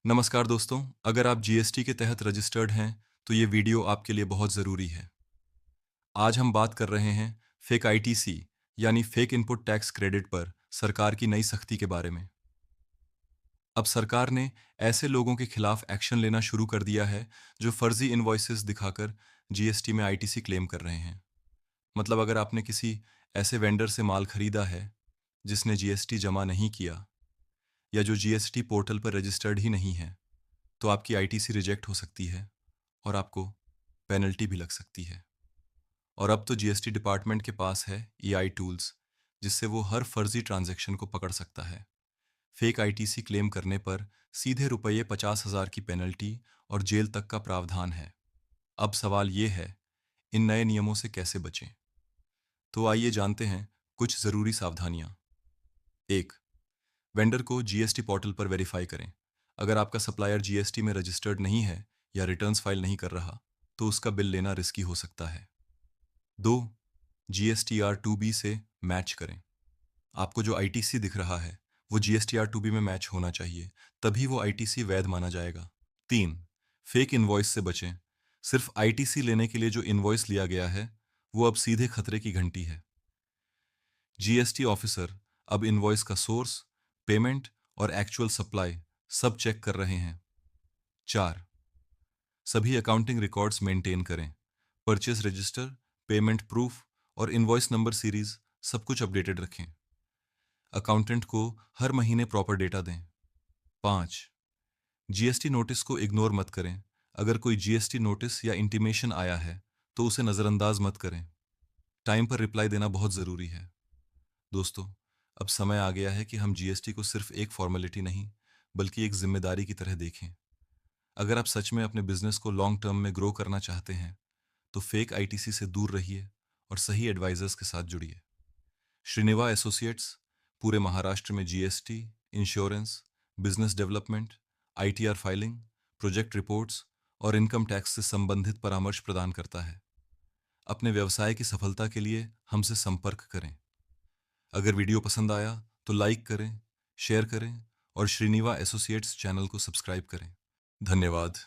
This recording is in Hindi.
नमस्कार दोस्तों, अगर आप जीएसटी के तहत रजिस्टर्ड हैं, तो ये वीडियो आपके लिए बहुत ज़रूरी है। आज हम बात कर रहे हैं फेक आईटीसी यानी फेक इनपुट टैक्स क्रेडिट पर सरकार की नई सख्ती के बारे में। अब सरकार ने ऐसे लोगों के खिलाफ एक्शन लेना शुरू कर दिया है जो फर्जी इनवॉइसेस दिखाकर जीएसटी में आईटीसी क्लेम कर रहे हैं। मतलब अगर आपने किसी ऐसे वेंडर से माल खरीदा है जिसने जीएसटी जमा नहीं किया या जो जीएसटी पोर्टल पर रजिस्टर्ड ही नहीं है, तो आपकी आईटीसी रिजेक्ट हो सकती है और आपको पेनल्टी भी लग सकती है। और अब तो जीएसटी डिपार्टमेंट के पास है ईआई टूल्स, जिससे वो हर फर्जी ट्रांजैक्शन को पकड़ सकता है। फेक आईटीसी क्लेम करने पर सीधे रुपये 50,000 की पेनल्टी और जेल तक का प्रावधान है। अब सवाल ये है, इन नए नियमों से कैसे बचें? तो आइए जानते हैं कुछ ज़रूरी सावधानियां। एक, वेंडर को जीएसटी पोर्टल पर वेरीफाई करें। अगर आपका सप्लायर जीएसटी में रजिस्टर्ड नहीं है या रिटर्न्स फाइल नहीं कर रहा, तो उसका बिल लेना रिस्की हो सकता है। 2, जीएसटीआर 2बी से मैच करें। आपको जो आईटीसी दिख रहा है, वो जीएसटीआर 2बी में मैच होना चाहिए, तभी वो आईटीसी वैध माना जाएगा। 3, फेक इनवॉइस से बचें। सिर्फ आईटीसी लेने के लिए जो इनवॉइस लिया गया है, वो अब सीधे खतरे की घंटी है। जीएसटी ऑफिसर अब इनवॉइस का सोर्स, पेमेंट और एक्चुअल सप्लाई सब चेक कर रहे हैं। 4, सभी अकाउंटिंग रिकॉर्ड्स मेंटेन करें। परचेज रजिस्टर, पेमेंट प्रूफ और इनवॉइस नंबर सीरीज सब कुछ अपडेटेड रखें। अकाउंटेंट को हर महीने प्रॉपर डेटा दें। 5, जीएसटी नोटिस को इग्नोर मत करें। अगर कोई जीएसटी नोटिस या इंटीमेशन आया है, तो उसे नज़रअंदाज मत करें। टाइम पर रिप्लाई देना बहुत ज़रूरी है। दोस्तों, अब समय आ गया है कि हम जीएसटी को सिर्फ एक फॉर्मेलिटी नहीं, बल्कि एक जिम्मेदारी की तरह देखें। अगर आप सच में अपने बिजनेस को लॉन्ग टर्म में ग्रो करना चाहते हैं, तो फेक आईटीसी से दूर रहिए और सही एडवाइजर्स के साथ जुड़िए। श्रीनिवा एसोसिएट्स पूरे महाराष्ट्र में GST, insurance, business development, ITR filing, project reports और इनकम टैक्स से संबंधित परामर्श प्रदान करता है। अपने व्यवसाय की सफलता के लिए हमसे संपर्क करें। अगर वीडियो पसंद आया तो लाइक करें, शेयर करें और श्रीनिवा एसोसिएट्स चैनल को सब्सक्राइब करें। धन्यवाद।